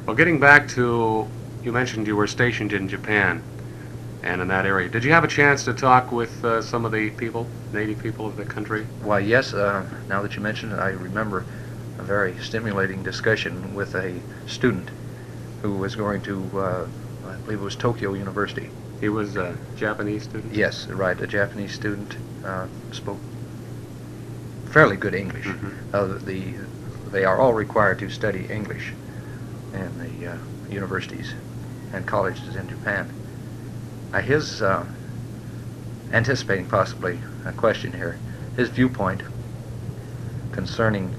Well, getting back to, you mentioned you were stationed in Japan and in that area. Did you have a chance to talk with some of the people, native people of the country? Why, yes, now that you mention it, I remember a very stimulating discussion with a student who was going to, I believe it was Tokyo University. He was a Japanese student? Yes, right, a Japanese student, spoke fairly good English. They are all required to study English in the universities and colleges in Japan. His, anticipating possibly a question here, his viewpoint concerning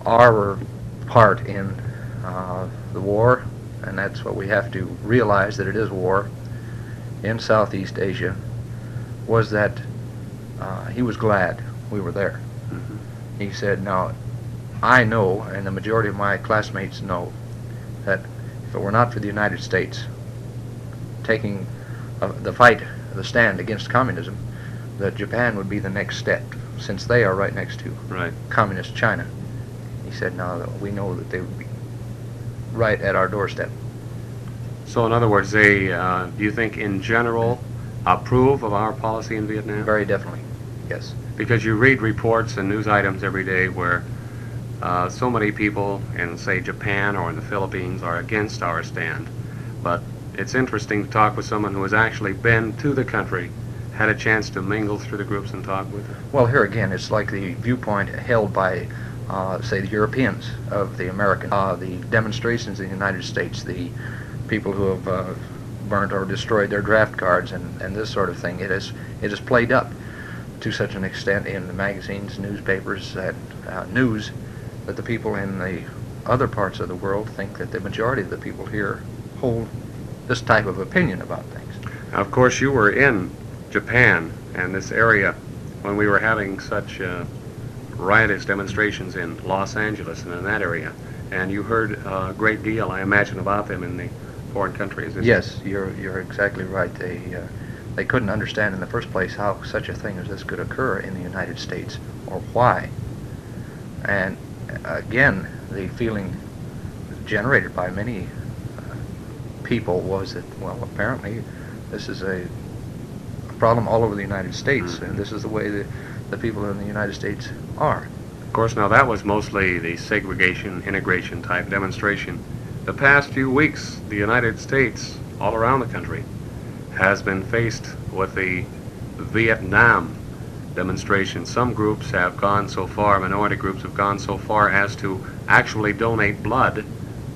our part in the war, and that's what we have to realize, that it is war in Southeast Asia, was that he was glad we were there. He said, now, I know, and the majority of my classmates know, that if it were not for the United States taking the stand against communism, that Japan would be the next step, since they are right next to communist China. He said, now, we know that they would be right at our doorstep. So in other words, they, do you think in general, approve of our policy in Vietnam? Very definitely, yes. Because you read reports and news items every day where so many people in, say, Japan or in the Philippines are against our stand. But it's interesting to talk with someone who has actually been to the country, had a chance to mingle through the groups and talk with them. Well, here again, it's like the viewpoint held by, say, the Europeans of the American, the demonstrations in the United States, the people who have burnt or destroyed their draft cards and this sort of thing. It is played up to such an extent in the magazines, newspapers, and news, that the people in the other parts of the world think that the majority of the people here hold this type of opinion about things. Now, of course, you were in Japan and this area when we were having such riotous demonstrations in Los Angeles and in that area, and you heard a great deal, I imagine, about them in the foreign countries. Yes, you're exactly right. They couldn't understand in the first place how such a thing as this could occur in the United States, or why. And again, the feeling generated by many people was that, well, apparently this is a problem all over the United States, and this is the way the people in the United States are. Of course, now that was mostly the segregation, integration type demonstration. The past few weeks, the United States, all around the country, has been faced with the Vietnam demonstration. Some groups have gone so far, minority groups have gone so far as to actually donate blood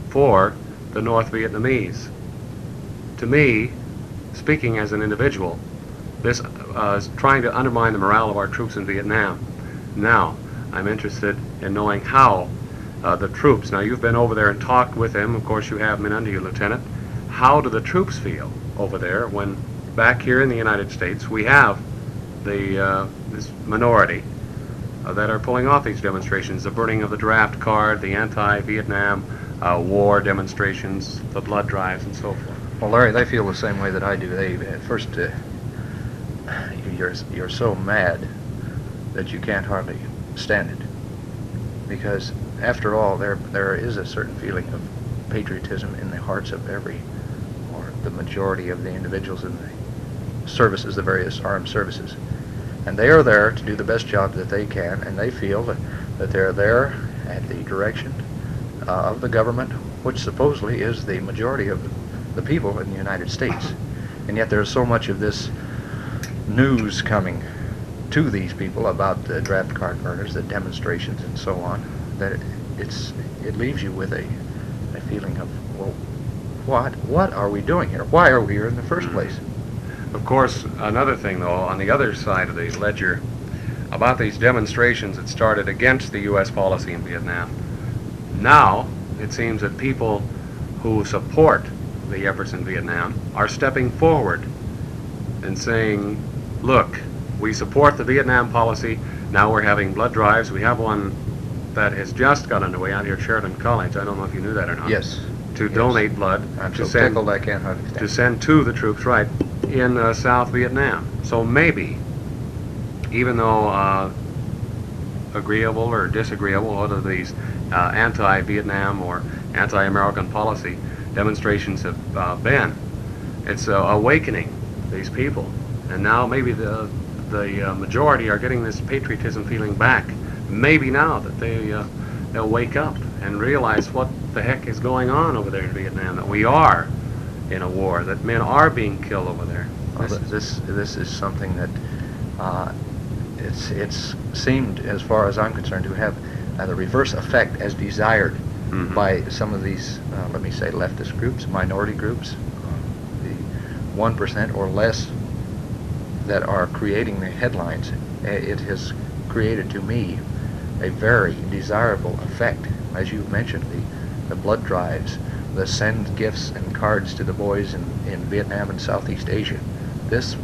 for the North Vietnamese. To me, speaking as an individual, this is trying to undermine the morale of our troops in Vietnam. Now, I'm interested in knowing how the troops, now you've been over there and talked with them, of course you have been under you, Lieutenant. How do the troops feel over there when back here in the United States we have this minority that are pulling off these demonstrations, the burning of the draft card, the anti-Vietnam war demonstrations, the blood drives, and so forth? Well, Larry, they feel the same way that I do. They at first, you're so mad that you can't hardly stand it, because after all, there is a certain feeling of patriotism in the hearts of every, or the majority of the individuals in the services, the various armed services. And they are there to do the best job that they can, and they feel that they're there at the direction of the government, which supposedly is the majority of the people in the United States. And yet there's so much of this news coming to these people about the draft card burners, the demonstrations, and so on, that it leaves you with a feeling of, well, what are we doing here? Why are we here in the first place? Of course, another thing, though, on the other side of the ledger, about these demonstrations that started against the U.S. policy in Vietnam. Now, it seems that people who support the efforts in Vietnam are stepping forward and saying, look, we support the Vietnam policy, now we're having blood drives. We have one that has just got underway out here at Sheridan College. I don't know if you knew that or not. Yes. To donate blood. I'm so tickled I can't understand. To send to the troops, right, in South Vietnam. So maybe, even though agreeable or disagreeable, whether these anti-Vietnam or anti-American policy demonstrations have been. It's awakening these people, and now maybe the majority are getting this patriotism feeling back. Maybe now that they'll wake up and realize what the heck is going on over there in Vietnam, that we are in a war, that men are being killed over there. Well, this is something that it's seemed, as far as I'm concerned, to have the reverse effect as desired by some of these, let me say, leftist groups, minority groups, the 1% or less that are creating the headlines. It has created, to me, a very desirable effect. As you mentioned, the blood drives, the send gifts and cards to the boys in Vietnam and Southeast Asia. This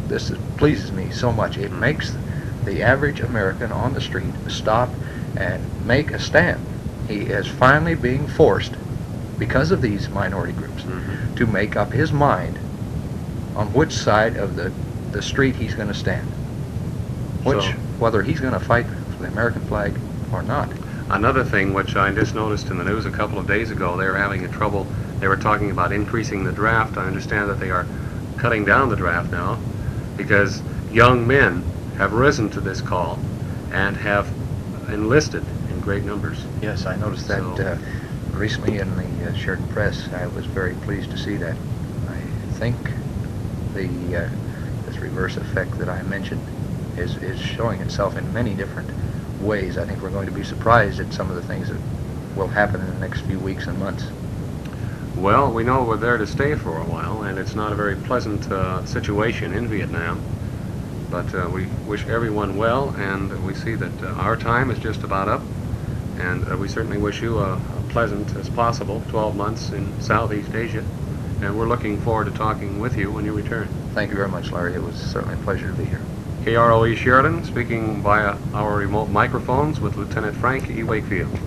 pleases me so much. It makes the average American on the street stop and make a stand. He is finally being forced, because of these minority groups, to make up his mind on which side of the street he's going to stand, whether he's going to fight for the American flag or not. Another thing which I just noticed in the news a couple of days ago, they were having trouble. They were talking about increasing the draft. I understand that they are cutting down the draft now because young men have risen to this call and have enlisted in great numbers. Yes, I noticed that recently in the Sheridan Press. I was very pleased to see that. I think this reverse effect that I mentioned is showing itself in many different ways. I think we're going to be surprised at some of the things that will happen in the next few weeks and months. Well, we know we're there to stay for a while, and it's not a very pleasant situation in Vietnam. But we wish everyone well, and we see that our time is just about up, and we certainly wish you a pleasant as possible 12 months in Southeast Asia, and we're looking forward to talking with you when you return. Thank you very much, Larry. It was certainly a pleasure to be here. KROE Sheridan speaking via our remote microphones with Lieutenant Frank E. Wakefield.